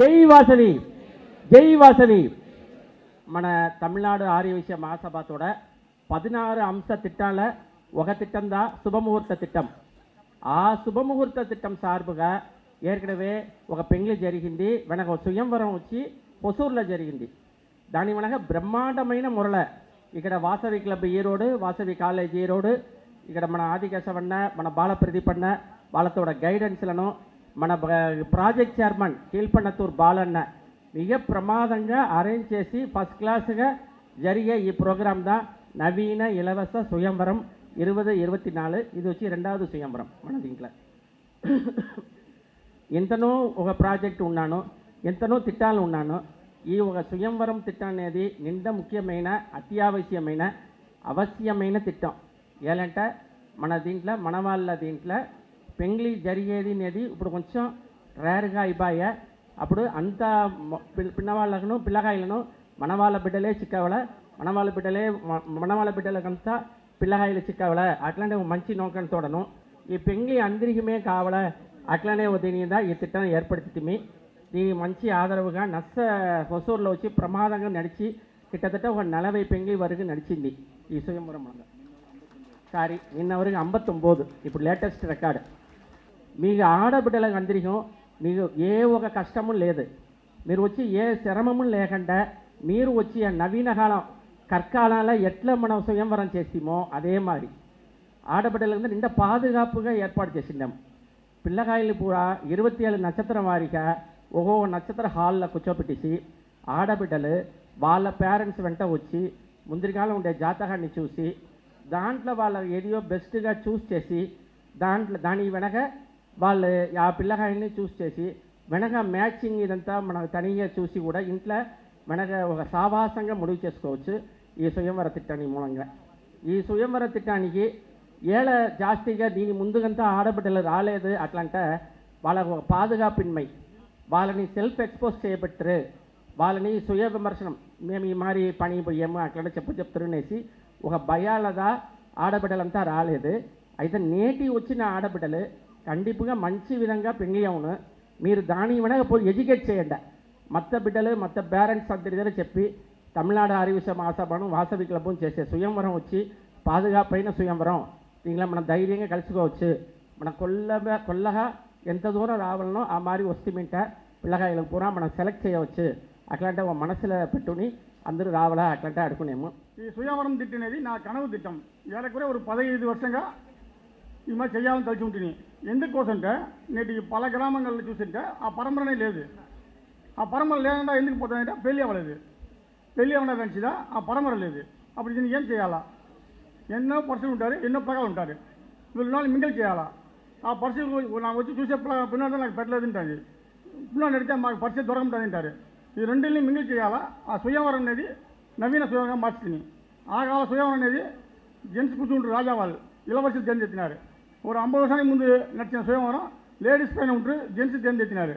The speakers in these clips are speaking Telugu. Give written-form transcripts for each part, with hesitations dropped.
జై వాసవి జై వాసవి. మన తమిళనాడు ఆర్య విషయ మహాసభతోட 16 అంశ తిట్టాల ఒక తిట్టం దా శుభముహూర్త తిట్టం. ఆ శుభముహూర్త తిట్టం సార్బుగా ఏర్కడవే ఒక పెంగ్లి జరిగింది. వెనక స్వయంవరం వచ్చి పొసూరులో జరిగింది. దాని వెనక బ్రహ్మాండమైన మురళ ఇక్కడ వాసవి క్లబ్ ఈరోడు, వాసవి కాలేజ్ ఈరోడు, ఇక్కడ మన ఆదికేశవన్న, మన బాల ప్రదీపన్న వాళ్ళతోட గైడెన్స్లను మన ప్రాజెక్ట్ చైర్మన్ కీల్పన్నతూర్ బాలన్న మిగ ప్రమాదంగా అరేంజ్ చేసి ఫస్ట్ క్లాస్గా జరిగే ఈ ప్రోగ్రాం దా నవీన ఇలవస స్వయంవరం 2024. ఇది వచ్చి రెండవది స్వయంవరం మన దీంట్లో. ఎంతనో ఒక ప్రాజెక్ట్ ఉన్నాను, ఎంతనో తిట్టాలు ఉన్నాను. ఈ ఒక స్వయంవరం తిట్టం అనేది నిండా ముఖ్యమైన అత్యావశ్యమైన అవశ్యమైన తిట్టం. ఏలంటే మన దీంట్లో మన వాళ్ళ దీంట్లో పెంగ్లి జరిగేది అనేది ఇప్పుడు కొంచెం రేర్గా అయిపోయా. అప్పుడు అంత పిన్నవాళ్ళను పిల్లకాయలను మన వాళ్ళ బిడ్డలే చిక్కవల, మన వాళ్ళ బిడ్డలకంతా పిల్లకాయలు చిక్కవల. అట్లనే మంచి నౌకను ఈ పెంగ్లి అందరికీ కావాల. అట్లనే దీనిదా ఈ తిట్టం ఏర్పడుతుంది. దీని మంచి ఆదరవుగా నస్స హొసూరులో వచ్చి ప్రమాదంగా నడిచి కిట్టతట ఒక 40 పెంగ్లి వరకు నడిచింది ఈ స్వయంవరం. సారీ నిన్న వరకు 59. ఇప్పుడు లేటెస్ట్ రికార్డు. మీకు ఆడబిడ్డలకు అందరికీ మీకు ఏ ఒక కష్టము లేదు. మీరు వచ్చి ఏ శ్రమము లేకుండా మీరు వచ్చి ఆ నవీన కాలం కర్కాలంలో ఎట్లా మనం స్వయంవరం చేస్తామో అదే మరి ఆడబిడ్డలకు నిండా పాదుగాపుగా ఏర్పాటు చేసిందాం. పిల్లకాయలు కూడా 27 నక్షత్రం వారిగా ఒక్కో నక్షత్ర హాల్లో కూర్చోబెట్టేసి ఆడబిడ్డలు వాళ్ళ పేరెంట్స్ వెంట వచ్చి ముందరికాలం ఉండే జాతకాన్ని చూసి దాంట్లో వాళ్ళ ఏదియో బెస్ట్గా చూస్ చేసి దాని వెనక వాళ్ళు ఆ పిల్లకాయల్ని చూస్ చేసి వెనక మ్యాచింగ్ ఇదంతా మనం తనిగా చూసి కూడా ఇంట్లో వెనక ఒక సావాసంగా ముడుగు చేసుకోవచ్చు ఈ స్వయంవర తిట్టానికి మూలంగా. ఈ స్వయంవర తిట్టానికి ఏళ్ళ జాస్తిగా దీని ముందుగంతా ఆడబిడ్డలు రాలేదు. అట్లంటే వాళ్ళకు ఒక పాదుగాపిన్మై వాళ్ళని సెల్ఫ్ ఎక్స్పోజ్ చేయబెట్టరు. వాళ్ళని స్వయ విమర్శనం మేము ఈ మారి పని పోయాము అట్లా చెప్తారనేసి ఒక భయాలదా ఆడబిడ్డలంతా రాలేదు. అయితే నేటి వచ్చిన ఆడబిడ్డలు కండిపుగా మంచి విధంగా పెంగ్లి అవును. మీరు దాని వెనక పోయి ఎడ్యుకేట్ చేయండి. మత్త బిడ్డలు మత్త పేరెంట్స్ అందరి దగ్గర చెప్పి తమిళనాడు ఆర్య విషయ మహాసభను వాసవి క్లబ్బం చేసే స్వయంవరం వచ్చి పాదుగాపైన స్వయంవరం దీంట్లో మనం ధైర్యంగా కలుసుకోవచ్చు. మన కొల్లగా ఎంత దూరం రావాలనో ఆ మారి వస్తుంట పిల్లకాయలకు పూరా మనం సెలెక్ట్ చేయవచ్చు. అట్లాంటి ఒక మనసులో పెట్టుకుని అందరూ రావాలా అట్లాంటి అడుకునేము. ఈ స్వయంవరం తిట్టనేది నా కనవు తిట్టం. ఏడకురే ఒక 15 వర్షంగా ఈ మరి చేయాలని తలిచి ఉంటుంది. ఎందుకోసంటే నేటి పల గ్రామంలో చూస్తుంటే ఆ పరంపరనే లేదు. ఆ పరంపర లేకుండా ఎందుకు పోతుందంటే పెళ్ళి అవ్వలేదు. పెళ్ళి అవ్వడం మంచిదా, ఆ పరంపర లేదు. అప్పుడు దీన్ని ఏం చేయాలా? ఎన్నో పర్సన్లు ఉంటారు, ఎన్నో ప్రకాలు ఉంటారు. వీళ్ళు మింగిల్ చేయాలా? ఆ పరిస్థితులు నాకు వచ్చి చూసే పిల్లలు నాకు పెట్టలేదు తింటుంది. పిల్లలు అడిగితే మాకు పరిస్థితి దొరకకుండా తింటారు. ఈ రెండింటిని మింగిల్ చేయాలా? ఆ స్వయంవరం అనేది నవీన స్వయంవరం మార్చుకుని ఆ కాల స్వయంవరం అనేది జెంట్స్ కూర్చుంటారు. రాజా వాళ్ళు ఇలవర్సి జెంట్స్ ఎత్తినారు. ఒక 50 వర్షానికి ముందు నడిచిన స్వయంవరం లేడీస్ పైన ఉంటారు, జెంట్స్ జెంట్స్ ఎత్తినారు.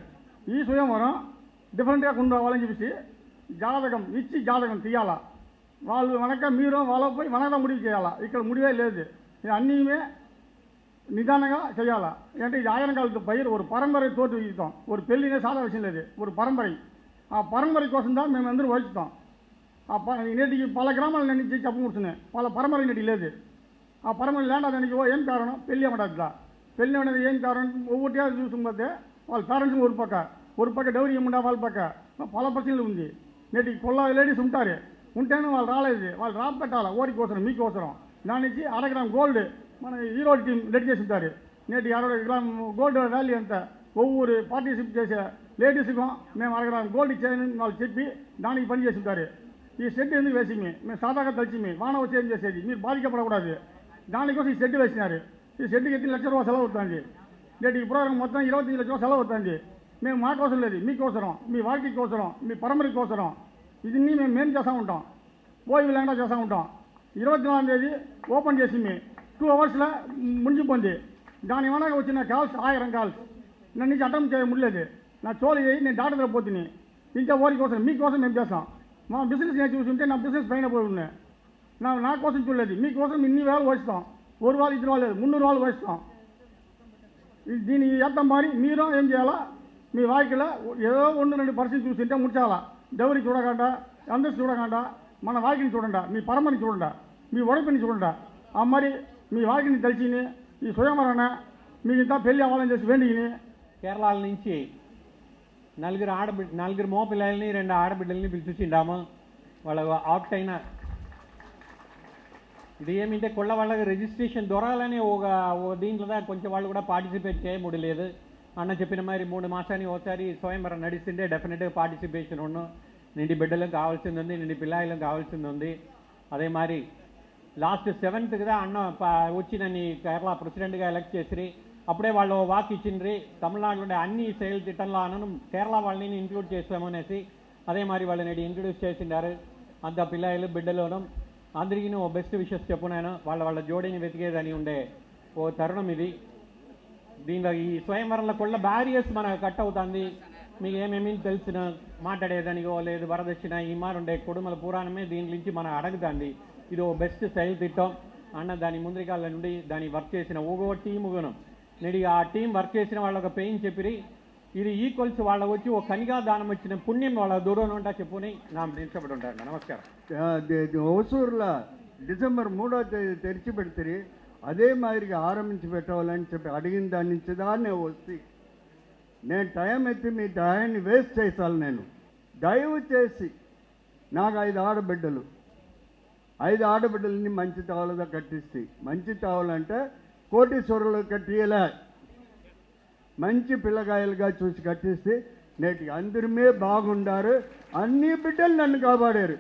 ఈ స్వయంవరం డిఫరెంట్గా ఉండవాలని చెప్పేసి జాతకం ఇచ్చి జాతకం తీయాలా. వాళ్ళు వెనక మీరు వాళ్ళ పోయి వెనక ముడివి చేయాలా. ఇక్కడ ముడివే లేదు. ఇది అన్నీమే నిదానంగా చేయాలా. అంటే ఇది ఆయన కాలతో పైరు ఒక పరంపర తోటి ఇస్తాం. ఒక పెళ్ళినే సాధ విషయం లేదు, ఒక పరంపర. ఆ పరంపర కోసం దా మేము అందరూ వహిస్తాం. నేటికి పల గ్రామాలు నేను చెప్పకూర్చున్నాయి. వాళ్ళ పరంపర నేటికి లేదు. ఆ పరంపర లేకుండా దానికి ఏం కారణం? పెళ్ళి అమ్మడా. పెళ్ళి అనేది ఏం కారణం? ఒక్కటే చూసుకుంటే వాళ్ళ పేరెంట్స్ ఒక పక్క డౌరీ ఇమ్మండా వాళ్ళ పక్క పల ప్రశ్నలు ఉంది. నేటికి కొల్ల లేడీస్ ఉంటారు, ఉంటేనే వాళ్ళు రాలేదు. వాళ్ళు రాబ పెట్టాలి ఓరికి అవసరం, మీకు అవసరం. దాని నుంచి 1/2 గ్రామ్ గోల్డ్ మన ఈరోజు టీం రెడీ చేసి ఉంటారు. నేటి 60 గ్రామ్ గోల్డ్ వాల్యూ ఎంత ఒవ్వూరు పార్టిసిపేట్ చేసే లేడీస్గా మేము 1/2 గ్రామ్ గోల్డ్ ఇచ్చేయని వాళ్ళు చెప్పి దానికి పని చేసి ఉంటారు. ఈ షెడ్ ఎందుకు వేసి మేము సాదాగా తలిచి వాన వచ్చి ఏం చేసేది, మీరు బాధికపడకూడదు. దానికోసం ఈ షెడ్ వేసినారు. ఈ షెడ్కి 8 లక్షల రూపాయలు సెలవు అవుతుంది. నేటి ఈ ప్రోగ్రాం మొత్తం 25 లక్షల రూపాయలు సెలవు అవుతుంది. మేము మాకోసం లేదు, మీకోసరం, మీ వారికి కోసరం, మీ పరంపరకి కోసరం ఇది మేము చేస్తూ ఉంటాం. పోయి లేకుండా చేస్తూ ఉంటాం. 24వ తేదీ ఓపెన్ చేసి 2 అవర్స్లో మునిగిపోయింది. దాని వెనక వచ్చిన కాల్స్ 1000 కాల్స్ నన్ను నుంచి అటెంప్ట్ చేయలేదు. నా చోలు చేయి నేను డాక్టర్ దగ్గర పోతుంది. ఇంకా ఓరి కోసం మీకోసం మేము చేస్తాం. మా బిజినెస్ నేను చూస్తుంటే నా బిజినెస్ పైన పోయి ఉన్నాయి. నా కోసం చూడలేదు, మీకోసం ఇన్ని వేలు వహిస్తాం. 1 వాళ్ళు 2 వాళ్ళు లేదు, 300 వాళ్ళు వహిస్తాం. దీన్ని ఎంత మారి మీరు ఏం చేయాలా? మీ వాకిలో ఏదో 1-2% చూసింటే ముడిచాలా దేవుని చూడకుండా అందరు చూడకుండా మన వాకిని చూడండి మీ పరమని చూడండి మీ ఒడపిని చూడండి ఆ మరి మీ వాకిని తెలిసిని ఈ స్వయంవరణ మీకు ఇంత పెళ్లి అవ్వాలని చేసి వెండిని కేరళ నుంచి నలుగురు మో పిల్లల్ని 2 ఆడబిడ్డల్ని పిలిచిన్నాము. వాళ్ళ ఆప్ట్ అయిన ఇది ఏమింటే కొళ్ళ వాళ్ళకి రిజిస్ట్రేషన్ దొరాలని ఒక దీంట్లో కొంచెం వాళ్ళు కూడా పార్టిసిపేట్ చేయముడి లేదు. అన్న చెప్పిన మరి 3 మాసానికి ఒకసారి స్వయంవరం నడిస్తుంటే డెఫినెట్గా పార్టిసిపేషన్ ఉండు. నిండి బిడ్డలకు కావాల్సింది ఉంది, నిండి పిల్లాయిలకు కావాల్సింది ఉంది. అదే మరి లాస్ట్ 7th కదా అన్న వచ్చి నన్ను కేరళ ప్రెసిడెంట్గా ఎలక్ట్ చేసిరి. అప్పుడే వాళ్ళు వాక్ ఇచ్చిండ్రి తమిళనాడులో అన్ని సేల్ తిట్టంలో అనను కేరళ వాళ్ళని ఇంక్లూడ్ చేస్తామనేసి. అదే మరి వాళ్ళని ఇంట్రడ్యూస్ చేసిండారు. అంత పిల్లాయిలు బిడ్డలోను అందరికీ ఓ బెస్ట్ విషెస్ చెప్పున్నాను. వాళ్ళ జోడీని వెతికేదని ఉండే ఓ తరుణం ఇది. దీనిలో ఈ స్వయంవరంలో కొళ్ళ బ్యారియర్స్ మనకు కట్ అవుతుంది. మీకు ఏమేమి తెలిసిన మాట్లాడేదానికో లేదు వరదక్షిణ ఈ మారు ఉండే కుటుంబాల పురాణమే దీని నుంచి మనం అడగుతుంది. ఇది ఓ బెస్ట్ స్టైల్ తిట్టం అన్న దాని ముందరికాల నుండి దాన్ని వర్క్ చేసిన ఓగో టీముగును నేడు ఆ టీం వర్క్ చేసిన వాళ్ళొక పెయిన్ చెప్పిరి. ఇది ఈక్వల్స్ వాళ్ళ వచ్చి ఓ కనిగా దానం వచ్చిన పుణ్యం వాళ్ళ దూరం ఉంటా చెప్పుని నా నిలిచబడి ఉంటారు. నమస్కారం. హోసూరులో డిసెంబర్ 3వ తేదీ తెరిచి పెడితే అదే మాదిరిగా ఆరంభించి పెట్టవాలని చెప్పి అడిగిన దాని నుంచి దాన్నే వస్తే నేను టైం ఎత్తి మీ టైంని వేస్ట్ చేసాను. నేను దయచేసి నాకు 5 ఆడబిడ్డలు 5 ఆడబిడ్డలని మంచి తావులుగా కట్టిస్తే మంచి తావులంటే కోటీశ్వరులు కట్టియలే మంచి పిల్లకాయలుగా చూసి కట్టిస్తే నేటి అందరమే బాగుండారు. అన్ని బిడ్డలు నన్ను కాపాడారు.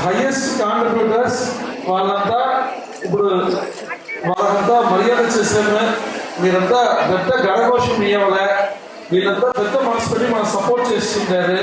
హైయెస్ట్ కాంట్రిబ్యూటర్స్ వాళ్ళంతా ఇప్పుడు వాళ్ళంతా మర్యాద చేశారు. మీరంతా పెద్ద గడఘోషం ఇవ్వలే. వీళ్ళంతా పెద్ద మనసు పెట్టి మనం సపోర్ట్ చేస్తుంటారు.